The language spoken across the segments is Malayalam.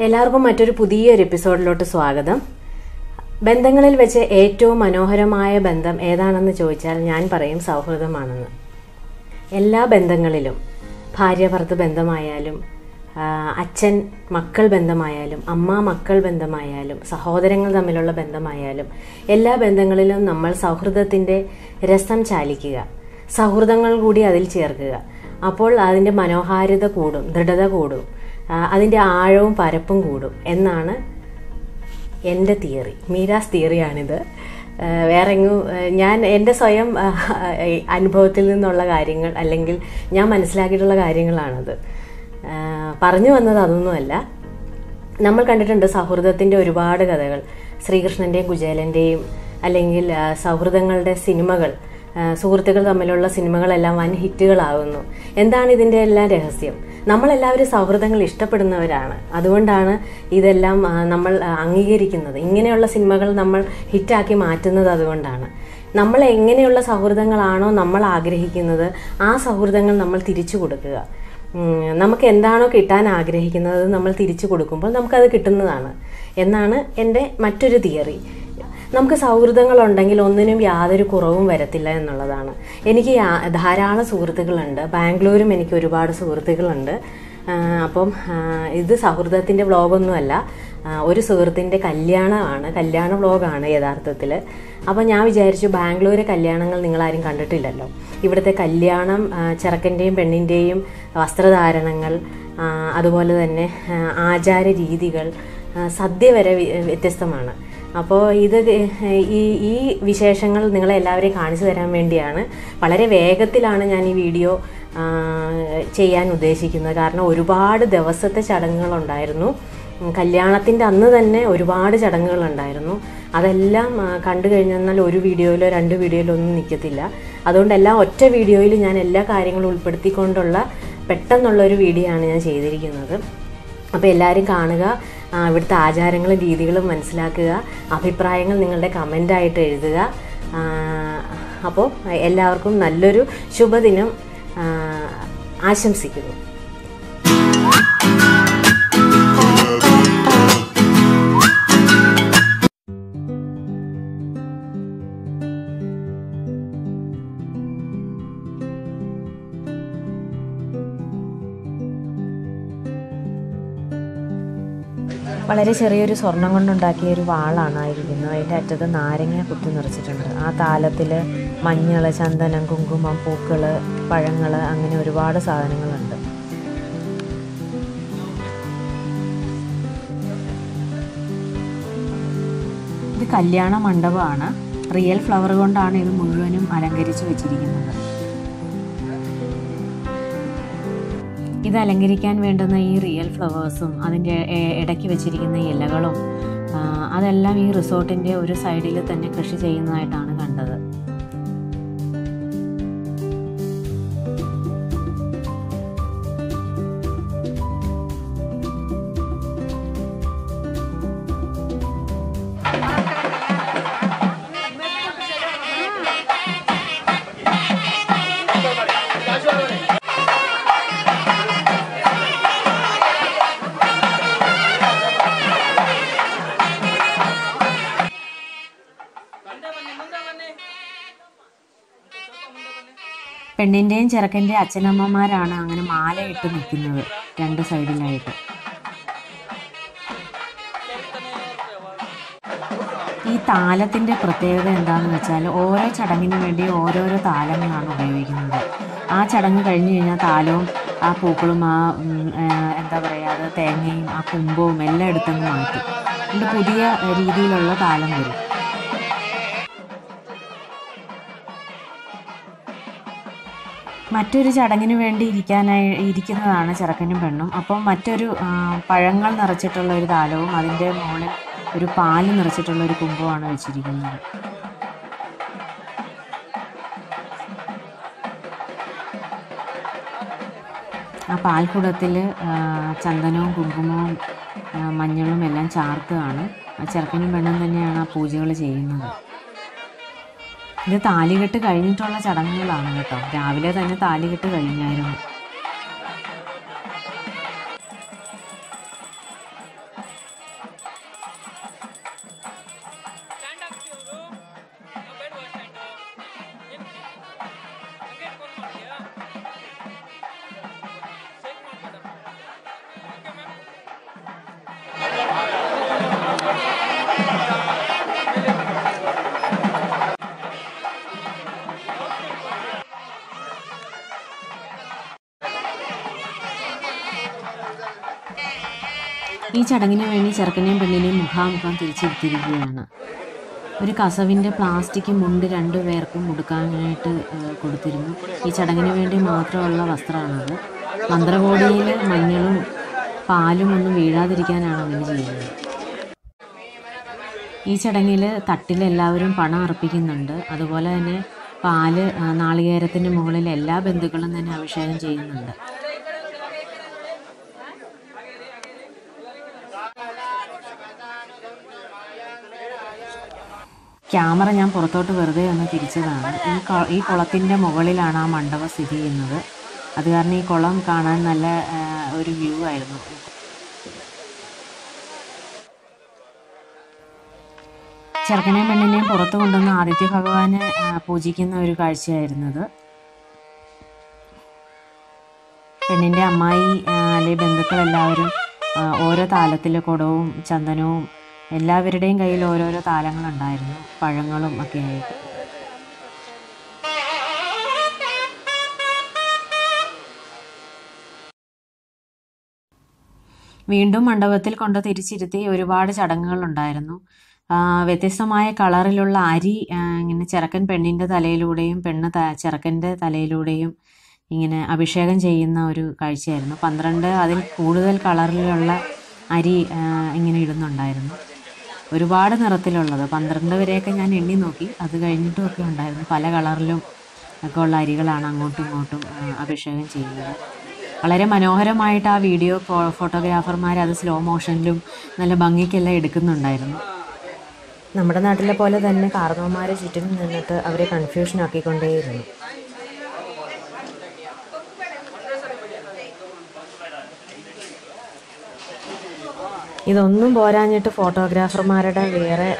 എല്ലാവർക്കും മറ്റൊരു പുതിയൊരു എപ്പിസോഡിലോട്ട് സ്വാഗതം. ബന്ധങ്ങളിൽ വെച്ച് ഏറ്റവും മനോഹരമായ ബന്ധം ഏതാണെന്ന് ചോദിച്ചാൽ ഞാൻ പറയും സൗഹൃദമാണെന്ന്. എല്ലാ ബന്ധങ്ങളിലും ഭാര്യ ഭർത്തൃ ബന്ധമായാലും അച്ഛൻ മക്കൾ ബന്ധമായാലും അമ്മ മക്കൾ ബന്ധമായാലും സഹോദരങ്ങൾ തമ്മിലുള്ള ബന്ധമായാലും എല്ലാ ബന്ധങ്ങളിലും നമ്മൾ സൗഹൃദത്തിൻ്റെ രസം ചാലിക്കുക, സൗഹൃദങ്ങൾ കൂടി അതിൽ ചേർക്കുക. അപ്പോൾ അതിൻ്റെ മനോഹാരിത കൂടും, ദൃഢത കൂടും, അതിൻ്റെ ആഴവും പരപ്പും കൂടും എന്നാണ് എൻ്റെ തിയറി. മീരാസ് തിയറിയാണിത്. വേറെങ്ങും ഞാൻ എൻ്റെ സ്വയം അനുഭവത്തിൽ നിന്നുള്ള കാര്യങ്ങൾ അല്ലെങ്കിൽ ഞാൻ മനസ്സിലാക്കിയിട്ടുള്ള കാര്യങ്ങളാണത്. പറഞ്ഞു വന്നത് അതൊന്നുമല്ല. നമ്മൾ കണ്ടിട്ടുണ്ട് സൗഹൃദത്തിൻ്റെ ഒരുപാട് കഥകൾ. ശ്രീകൃഷ്ണൻ്റെയും കുചേലൻ്റെയും അല്ലെങ്കിൽ സൗഹൃദങ്ങളുടെ സിനിമകൾ, സുഹൃത്തുക്കൾ തമ്മിലുള്ള സിനിമകളെല്ലാം വൻ ഹിറ്റുകളാകുന്നു. എന്താണ് ഇതിൻ്റെ എല്ലാം രഹസ്യം? നമ്മളെല്ലാവരും സൗഹൃദങ്ങൾ ഇഷ്ടപ്പെടുന്നവരാണ്. അതുകൊണ്ടാണ് ഇതെല്ലാം നമ്മൾ അംഗീകരിക്കുന്നത്. ഇങ്ങനെയുള്ള സിനിമകൾ നമ്മൾ ഹിറ്റാക്കി മാറ്റുന്നത് അതുകൊണ്ടാണ്. നമ്മൾ എങ്ങനെയുള്ള സൗഹൃദങ്ങളാണോ നമ്മൾ ആഗ്രഹിക്കുന്നത് ആ സൗഹൃദങ്ങൾ നമ്മൾ തിരിച്ചു കൊടുക്കുക. നമുക്ക് എന്താണോ കിട്ടാൻ ആഗ്രഹിക്കുന്നത് നമ്മൾ തിരിച്ചു കൊടുക്കുമ്പോൾ നമുക്കത് കിട്ടുന്നതാണ് എന്നാണ് എൻ്റെ മറ്റൊരു തിയറി. നമുക്ക് സൗഹൃദങ്ങളുണ്ടെങ്കിൽ ഒന്നിനും യാതൊരു കുറവും വരത്തില്ല എന്നുള്ളതാണ്. എനിക്ക് ധാരാളം സുഹൃത്തുക്കളുണ്ട്. ബാംഗ്ലൂരും എനിക്ക് ഒരുപാട് സുഹൃത്തുക്കളുണ്ട്. അപ്പം ഇത് സൗഹൃദത്തിൻ്റെ വ്ളോഗൊന്നുമല്ല, ഒരു സുഹൃത്തിൻ്റെ കല്യാണമാണ്, കല്യാണ വ്ളോഗാണ് യഥാർത്ഥത്തിൽ. അപ്പോൾ ഞാൻ വിചാരിച്ചു ബാംഗ്ലൂരെ കല്യാണങ്ങൾ നിങ്ങളാരും കണ്ടിട്ടില്ലല്ലോ. ഇവിടുത്തെ കല്യാണം ചെറുക്കൻ്റെയും പെണ്ണിൻ്റെയും വസ്ത്രധാരണങ്ങൾ, അതുപോലെ തന്നെ ആചാര രീതികൾ, സദ്യ വരെ വ്യത്യസ്തമാണ്. അപ്പോൾ ഈ വിശേഷങ്ങൾ നിങ്ങളെല്ലാവരെയും കാണിച്ചു തരാൻ വേണ്ടിയാണ്. വളരെ വേഗത്തിലാണ് ഞാൻ ഈ വീഡിയോ ചെയ്യാൻ ഉദ്ദേശിക്കുന്നത്. കാരണം ഒരുപാട് ദിവസത്തെ ചടങ്ങുകളുണ്ടായിരുന്നു. കല്യാണത്തിൻ്റെ അന്ന് തന്നെ ഒരുപാട് ചടങ്ങുകളുണ്ടായിരുന്നു. അതെല്ലാം കണ്ടു കഴിഞ്ഞാൽ ഒരു വീഡിയോയിലോ 2 വീഡിയോയിലോ ഒന്നും നിൽക്കത്തില്ല. അതുകൊണ്ട് എല്ലാം ഒറ്റ വീഡിയോയിൽ ഞാൻ എല്ലാ കാര്യങ്ങളും ഉൾപ്പെടുത്തിക്കൊണ്ടുള്ള പെട്ടെന്നുള്ളൊരു വീഡിയോ ആണ് ഞാൻ ചെയ്തിരിക്കുന്നത്. അപ്പോൾ എല്ലാവരും കാണുക, ഇവിടുത്തെ ആചാരങ്ങളും രീതികളും മനസ്സിലാക്കുക, അഭിപ്രായങ്ങൾ നിങ്ങളുടെ കമൻ്റായിട്ട് എഴുതുക. അപ്പോൾ എല്ലാവർക്കും നല്ലൊരു ശുഭദിനം ആശംസിക്കുന്നു. വളരെ ചെറിയൊരു സ്വർണം കൊണ്ടുണ്ടാക്കിയ ഒരു വാളാണ് ആയിരിക്കുന്നത്. അതിൻ്റെ അറ്റത്ത് നാരങ്ങ കുത്തി നിറച്ചിട്ടുണ്ട്. ആ താലത്തിൽ മഞ്ഞൾ, ചന്ദനം, കുങ്കുമം, പൂക്കൾ, പഴങ്ങൾ, അങ്ങനെ ഒരുപാട് സാധനങ്ങളുണ്ട്. ഇത് കല്യാണ മണ്ഡപമാണ്. റിയൽ ഫ്ലവർ കൊണ്ടാണ് ഇത് മുഴുവനും അലങ്കരിച്ച് വെച്ചിരിക്കുന്നത്. ഇത് അലങ്കരിക്കാൻ വേണ്ടുന്ന ഈ റിയൽ ഫ്ലവേഴ്സും അതിൻ്റെ ഇടയ്ക്ക് വെച്ചിരിക്കുന്ന ഇലകളും അതെല്ലാം ഈ റിസോർട്ടിൻ്റെ ഒരു സൈഡിൽ തന്നെ കൃഷി ചെയ്യുന്നതായിട്ടാണ് കണ്ടത്. പെണ്ണിൻ്റെയും ചെറുക്കൻ്റെയും അച്ഛനമ്മമാരാണ് അങ്ങനെ മാലയിട്ട് നിൽക്കുന്നത് 2 സൈഡിലായിട്ട്. ഈ താലത്തിൻ്റെ പ്രത്യേകത എന്താണെന്ന് വെച്ചാൽ ഓരോ ചടങ്ങിന് വേണ്ടി ഓരോരോ താലങ്ങളാണ് ഉപയോഗിക്കുന്നത്. ആ ചടങ്ങ് കഴിഞ്ഞ് കഴിഞ്ഞാൽ താലവും ആ പൂക്കളും എന്താ പറയുക, അത് തേങ്ങയും ആ കുമ്പവും എല്ലാം എടുത്തങ്ങ് മാറ്റും. അതുകൊണ്ട് പുതിയ രീതിയിലുള്ള താലം വരും. മറ്റൊരു ചടങ്ങിന് വേണ്ടി ഇരിക്കുന്നതാണ് ചെറുക്കനും പെണ്ണും. അപ്പം മറ്റൊരു പഴങ്ങൾ നിറച്ചിട്ടുള്ള ഒരു താലവും അതിൻ്റെ മുകളിൽ ഒരു പാല് നിറച്ചിട്ടുള്ള ഒരു കുമ്പവുമാണ് വെച്ചിരിക്കുന്നത്. ആ പാൽക്കുടത്തിൽ ചന്ദനവും കുങ്കുമവും മഞ്ഞളും എല്ലാം ചാർത്തുകയാണ്. ചെറുക്കനും പെണ്ണും തന്നെയാണ് ആ പൂജകൾ ചെയ്യുന്നത്. ഇത് താലികെട്ട് കഴിഞ്ഞിട്ടുള്ള ചടങ്ങുകളാണ് കേട്ടോ. രാവിലെ തന്നെ താലികെട്ട് കഴിഞ്ഞായിരുന്നു. ചടങ്ങിന് വേണ്ടി ചെറുക്കനെയും പെണ്ണിനെയും മുഖാമുഖം തിരിച്ചിരുത്തിയിരിക്കുകയാണ്. ഒരു കസവിൻ്റെ പ്ലാസ്റ്റിക് മുണ്ട് 2 പേർക്കും ഉടുക്കാനായിട്ട് കൊടുത്തിരുന്നു. ഈ ചടങ്ങിന് വേണ്ടി മാത്രമുള്ള വസ്ത്രമാണത്. മന്ത്രകോടിയിൽ മഞ്ഞളും പാലും ഒന്നും വീഴാതിരിക്കാനാണ് അങ്ങനെ ചെയ്യുന്നത്. ഈ ചടങ്ങിൽ തട്ടിൽ എല്ലാവരും പണം അർപ്പിക്കുന്നുണ്ട്. അതുപോലെ തന്നെ പാല് നാളികേരത്തിൻ്റെ മുകളിൽ എല്ലാ ബന്ധുക്കളും തന്നെ അഭിഷേകം ചെയ്യുന്നുണ്ട്. ക്യാമറ ഞാൻ പുറത്തോട്ട് വെറുതെ ഒന്ന് തിരിച്ചതാണ്. ഈ കുളത്തിൻ്റെ മുകളിലാണ് ആ മണ്ഡപം സ്ഥിതി ചെയ്യുന്നത്. അത് കാരണം ഈ കുളം കാണാൻ നല്ല ഒരു വ്യൂ ആയിരുന്നു. ചെറുക്കനെയും പെണ്ണിനെയും പുറത്തു കൊണ്ടുവന്ന് ആദിത്യ ഭഗവാനെ പൂജിക്കുന്ന ഒരു കാഴ്ചയായിരുന്നത്. പെണ്ണിൻ്റെ അമ്മായി അല്ലെങ്കിൽ ബന്ധുക്കളെല്ലാവരും ഓരോ താലത്തിൽ കുടവും ചന്ദനവും എല്ലാവരുടെയും കയ്യിൽ ഓരോരോ താലങ്ങളുണ്ടായിരുന്നു, പഴങ്ങളും ഒക്കെ ആയിട്ട്. വീണ്ടും മണ്ഡപത്തിൽ കൊണ്ട് തിരിച്ചിരുത്തി ഒരുപാട് ചടങ്ങുകളുണ്ടായിരുന്നു. വ്യത്യസ്തമായ കളറിലുള്ള അരി ഇങ്ങനെ ചെറുക്കൻ പെണ്ണിൻ്റെ തലയിലൂടെയും പെണ്ണ് ചെറുക്കൻ്റെ തലയിലൂടെയും ഇങ്ങനെ അഭിഷേകം ചെയ്യുന്ന ഒരു കാഴ്ചയായിരുന്നു. 12 അതിൽ കൂടുതൽ കളറിലുള്ള അരി ഇങ്ങനെ ഇടുന്നുണ്ടായിരുന്നു. ഒരുപാട് നിറത്തിലുള്ളത് 12 വരെയൊക്കെ ഞാൻ എണ്ണി നോക്കി. അത് കഴിഞ്ഞിട്ടുമൊക്കെ ഉണ്ടായിരുന്നു. പല കളറിലും ഒക്കെ ഉള്ള അരികളാണ് അങ്ങോട്ടും ഇങ്ങോട്ടും അഭിഷേകം ചെയ്യുന്നത്. വളരെ മനോഹരമായിട്ട് ആ വീഡിയോ ഫോട്ടോഗ്രാഫർമാർ അത് സ്ലോ മോഷനിലും നല്ല ഭംഗിക്കെല്ലാം എടുക്കുന്നുണ്ടായിരുന്നു. നമ്മുടെ നാട്ടിലെ പോലെ തന്നെ കാർന്നവന്മാർ ചുറ്റും നിന്നിട്ട് അവരെ കൺഫ്യൂഷൻ ആക്കിക്കൊണ്ടേയിരുന്നു. ഇതൊന്നും പോരാഞ്ഞിട്ട് ഫോട്ടോഗ്രാഫർമാരുടെ വേറെ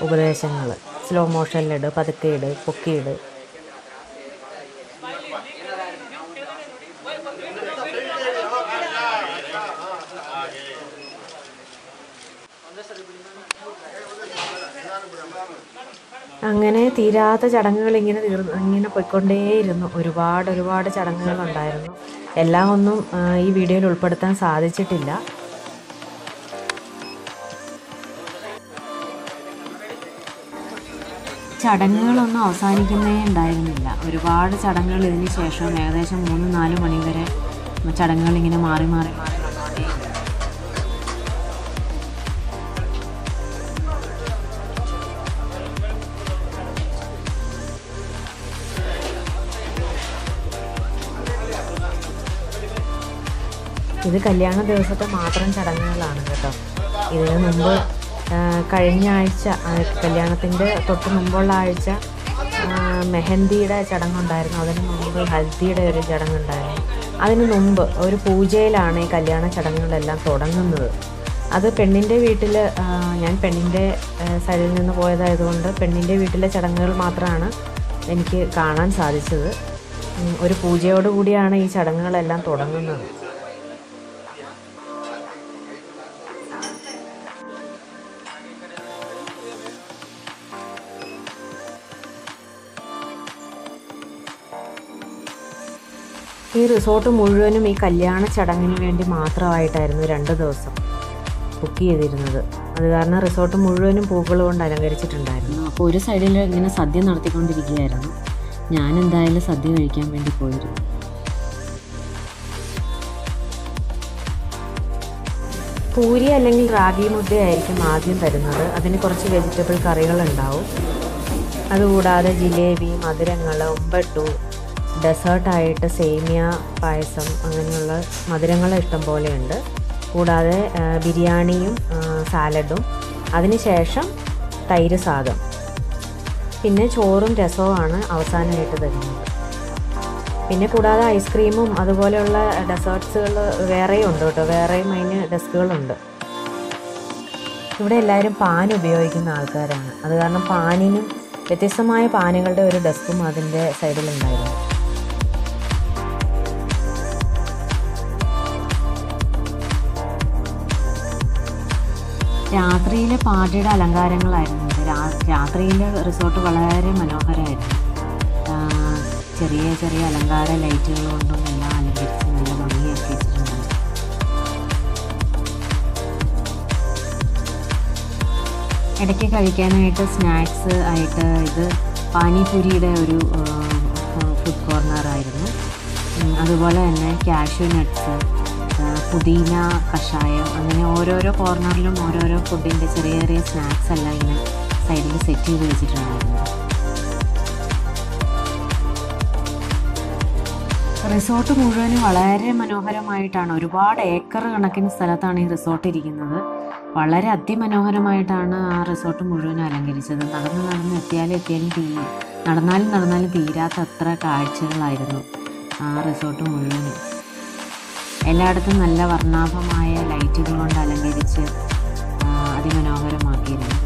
ഉപദേശങ്ങൾ, സ്ലോ മോഷനിലിട്, പതുക്കെ ഇട്, പൊക്കിയിട്. അങ്ങനെ തീരാത്ത ചടങ്ങുകൾ ഇങ്ങനെ പോയിക്കൊണ്ടേയിരുന്നു. ഒരുപാട് ചടങ്ങുകളുണ്ടായിരുന്നു. എല്ലാം ഒന്നും ഈ വീഡിയോയിൽ ഉൾപ്പെടുത്താൻ സാധിച്ചിട്ടില്ല. ചടങ്ങുകളൊന്നും അവസാനിക്കുന്നേ ഉണ്ടായിരുന്നില്ല. ഒരുപാട് ചടങ്ങുകൾ ഇതിന് ശേഷം ഏകദേശം 3-4 മണി വരെ ചടങ്ങുകൾ ഇങ്ങനെ മാറി വന്നുകൊണ്ടേ. ഇത് കല്യാണ ദിവസത്തെ മാത്രം ചടങ്ങുകളാണ് കേട്ടോ. ഇതിനു മുമ്പ് കഴിഞ്ഞ ആഴ്ച, കല്യാണത്തിൻ്റെ തൊട്ട് മുമ്പുള്ള ആഴ്ച മെഹന്തിയുടെ ചടങ്ങുണ്ടായിരുന്നു. അതിന് മുമ്പ് ഹൽദിയുടെ ഒരു ചടങ്ങുണ്ടായിരുന്നു. അതിന് മുമ്പ് ഒരു പൂജയിലാണ് ഈ കല്യാണ ചടങ്ങുകളെല്ലാം തുടങ്ങുന്നത്. അത് പെണ്ണിൻ്റെ വീട്ടിൽ, ഞാൻ പെണ്ണിൻ്റെ സൈഡിൽ നിന്ന് പോയതായതുകൊണ്ട് പെണ്ണിൻ്റെ വീട്ടിലെ ചടങ്ങുകൾ മാത്രമാണ് എനിക്ക് കാണാൻ സാധിച്ചത്. ഒരു പൂജയോടുകൂടിയാണ് ഈ ചടങ്ങുകളെല്ലാം തുടങ്ങുന്നത്. ഈ റിസോർട്ട് മുഴുവനും ഈ കല്യാണ ചടങ്ങിന് വേണ്ടി മാത്രമായിട്ടായിരുന്നു 2 ദിവസം ബുക്ക് ചെയ്തിരുന്നത്. അത് കാരണം റിസോർട്ട് മുഴുവനും പൂക്കൾ കൊണ്ട് അലങ്കരിച്ചിട്ടുണ്ടായിരുന്നു. അപ്പോൾ ഒരു സൈഡിൽ ഇങ്ങനെ സദ്യ നടത്തിക്കൊണ്ടിരിക്കുകയായിരുന്നു. ഞാൻ എന്തായാലും സദ്യ കഴിക്കാൻ വേണ്ടി പോയിരുന്നു. പൂരി അല്ലെങ്കിൽ റാഗി മുദ്ദയായിരിക്കും ആദ്യം തരുന്നത്. അതിന് കുറച്ച് വെജിറ്റബിൾ കറികളുണ്ടാവും. അതുകൂടാതെ ജിലേബി, മധുരങ്ങൾ, ഉമ്പട്ടു, ഡെസേർട്ടായിട്ട് സേമിയ പായസം, അങ്ങനെയുള്ള മധുരങ്ങൾ ഇഷ്ടം പോലെയുണ്ട്. കൂടാതെ ബിരിയാണിയും സാലഡും, അതിനുശേഷം തൈര് സാദം, പിന്നെ ചോറും രസവുമാണ് അവസാനമായിട്ട് തരുന്നത്. പിന്നെ കൂടാതെ ഐസ്ക്രീമും അതുപോലെയുള്ള ഡെസേർട്ട്സുകൾ വേറെയും ഉണ്ട് കേട്ടോ. വേറെയും അതിന് ഡെസ്കുകളുണ്ട്. ഇവിടെ എല്ലാവരും പാൻ ഉപയോഗിക്കുന്ന ആൾക്കാരാണ്. അത് കാരണം പാനിനും വ്യത്യസ്തമായ പാനുകളുടെ ഒരു ഡെസ്കും അതിൻ്റെ സൈഡിലുണ്ടായിരുന്നു. രാത്രിയിലെ പാർട്ടിയുടെ അലങ്കാരങ്ങളായിരുന്നു ഇത്. രാത്രിയിൽ റിസോർട്ട് വളരെ മനോഹരമായിരുന്നു. ചെറിയ ചെറിയ അലങ്കാര ലൈറ്റുകൾ കൊണ്ടും എല്ലാം അലങ്കരിച്ച് നല്ല ഭംഗിയാക്കി വെച്ചിട്ടുണ്ടായിരുന്നു. ഇടയ്ക്ക് കഴിക്കാനായിട്ട് സ്നാക്സ് ആയിട്ട് ഇത് പാനിപൂരിയുടെ ഒരു ഫുഡ് കോർണറായിരുന്നു. അതുപോലെ തന്നെ കാഷ്യൂ നട്ട്സ്, പുതിന കഷായം, അങ്ങനെ ഓരോരോ കോർണറിലും ഓരോരോ ഫുഡിൻ്റെ ചെറിയ ചെറിയ സ്നാക്സ് എല്ലാം ഇങ്ങനെ സൈഡിൽ സെറ്റ് ചെയ്ത് വെച്ചിട്ടുണ്ടായിരുന്നു. റിസോർട്ട് മുഴുവനും വളരെ മനോഹരമായിട്ടാണ്, ഒരുപാട് ഏക്കർ കണക്കിന് സ്ഥലത്താണ് ഈ റിസോർട്ട് ഇരിക്കുന്നത്. വളരെ അതിമനോഹരമായിട്ടാണ് ആ റിസോർട്ട് മുഴുവൻ അലങ്കരിച്ചത്. നടന്നാലും തീരാത്ത അത്ര കാഴ്ചകളായിരുന്നു ആ റിസോർട്ട് മുഴുവനും. എല്ലായിടത്തും നല്ല വർണ്ണാഭമായ ലൈറ്റുകൾ കൊണ്ട് അലങ്കരിച്ച് അതിമനോഹരമാക്കിയിരുന്നു.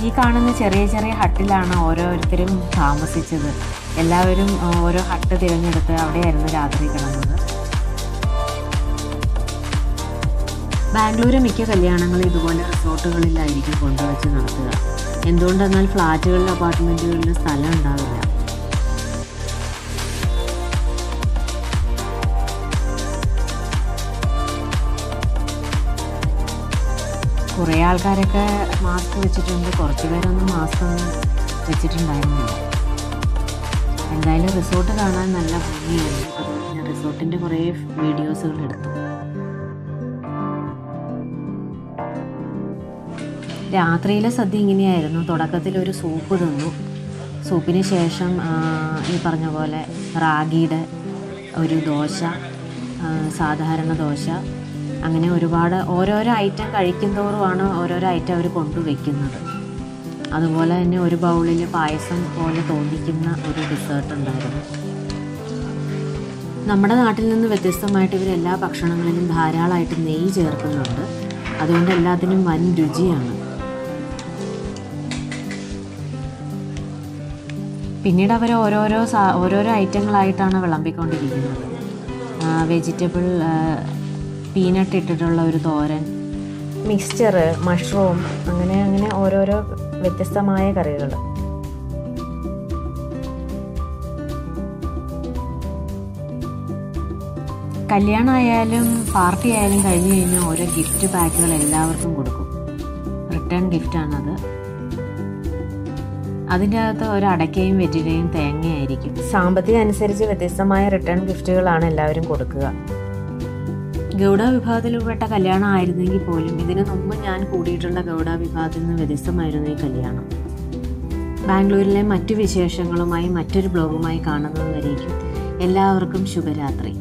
ഈ കാണുന്ന ചെറിയ ചെറിയ ഹട്ടിലാണ് ഓരോരുത്തരും താമസിച്ചത്. എല്ലാവരും ഓരോ ഹട്ട് തിരഞ്ഞെടുത്ത് അവിടെയായിരുന്നു രാത്രി കിടന്നത്. ബാംഗ്ലൂർ മിക്ക കല്യാണങ്ങളും ഇതുപോലെ റിസോർട്ടുകളിലായിരിക്കും കൊണ്ടുവച്ച് നടത്തുക. എന്തുകൊണ്ടെന്നാൽ ഫ്ലാറ്റുകളിലും അപ്പാർട്ട്മെൻറ്റുകളിലും സ്ഥലം ഉണ്ടാവില്ല. കുറേ ആൾക്കാരൊക്കെ മാസ്ക് വെച്ചിട്ടുണ്ട്, കുറച്ച് പേരൊന്നും മാസ്ക് ഒന്നും വെച്ചിട്ടുണ്ടായിരുന്നില്ല. എന്തായാലും റിസോർട്ട് കാണാൻ നല്ല ഭംഗിയായിരുന്നു. അതുകൊണ്ട് ഞാൻ റിസോർട്ടിൻ്റെ കുറേ വീഡിയോസുകൾ എടുത്തു. രാത്രിയിലെ സദ്യ ഇങ്ങനെയായിരുന്നു. തുടക്കത്തിൽ ഒരു സൂപ്പ് തന്നു. സൂപ്പിന് ശേഷം ഈ പറഞ്ഞ പോലെ റാഗിയുടെ ഒരു ദോശ, സാധാരണ ദോശ, അങ്ങനെ ഒരുപാട് ഓരോരോ ഐറ്റം കഴിക്കുന്തോറുമാണ് ഓരോരോ ഐറ്റം അവർ കൊണ്ടുവയ്ക്കുന്നത്. അതുപോലെ തന്നെ ഒരു ബൗളിൽ പായസം പോലെ തോന്നിക്കുന്ന ഒരു ഡെസേർട്ട് ഉണ്ടായിരുന്നു. നമ്മുടെ നാട്ടിൽ നിന്ന് വ്യത്യസ്തമായിട്ട് ഇവരെല്ലാ ഭക്ഷണങ്ങളിലും ധാരാളമായിട്ട് നെയ്യ് ചേർക്കുന്നുണ്ട്. അതുകൊണ്ട് എല്ലാത്തിനും വൻ രുചിയാണ്. പിന്നീട് അവർ ഓരോരോ ഐറ്റങ്ങളായിട്ടാണ് വിളമ്പിക്കൊണ്ടിരിക്കുന്നത്. വെജിറ്റബിൾ പീനട്ട് ഇട്ടിട്ടുള്ള ഒരു തോരൻ, മിക്സ്ചർ, മഷ്റൂം, അങ്ങനെ ഓരോരോ വ്യത്യസ്തമായ കറികൾ. കല്യാണമായാലും പാർട്ടി ആയാലും കഴിഞ്ഞ് കഴിഞ്ഞാൽ ഓരോ ഗിഫ്റ്റ് പാക്കുകൾ എല്ലാവർക്കും കൊടുക്കും. റിട്ടേൺ ഗിഫ്റ്റാണത്. അതിൻ്റെ അകത്ത് ഒരു അടയ്ക്കയും വെറ്റിലയും തേങ്ങയായിരിക്കും. സാമ്പത്തികം അനുസരിച്ച് വ്യത്യസ്തമായ റിട്ടേൺ ഗിഫ്റ്റുകളാണ് എല്ലാവരും കൊടുക്കുക. ഗൗഡ വിഭാഗത്തിൽപ്പെട്ട കല്യാണം ആയിരുന്നെങ്കിൽ പോലും ഇതിനു മുമ്പ് ഞാൻ കൂടിയിട്ടുള്ള ഗൗഡ വിഭാഗത്തിൽ നിന്ന് വ്യത്യസ്തമായിരുന്നു ഈ കല്യാണം. ബാംഗ്ലൂരിലെ മറ്റു വിശേഷങ്ങളുമായി മറ്റൊരു ബ്ലോഗുമായി കാണുന്നതുവരേക്കും എല്ലാവർക്കും ശുഭരാത്രി.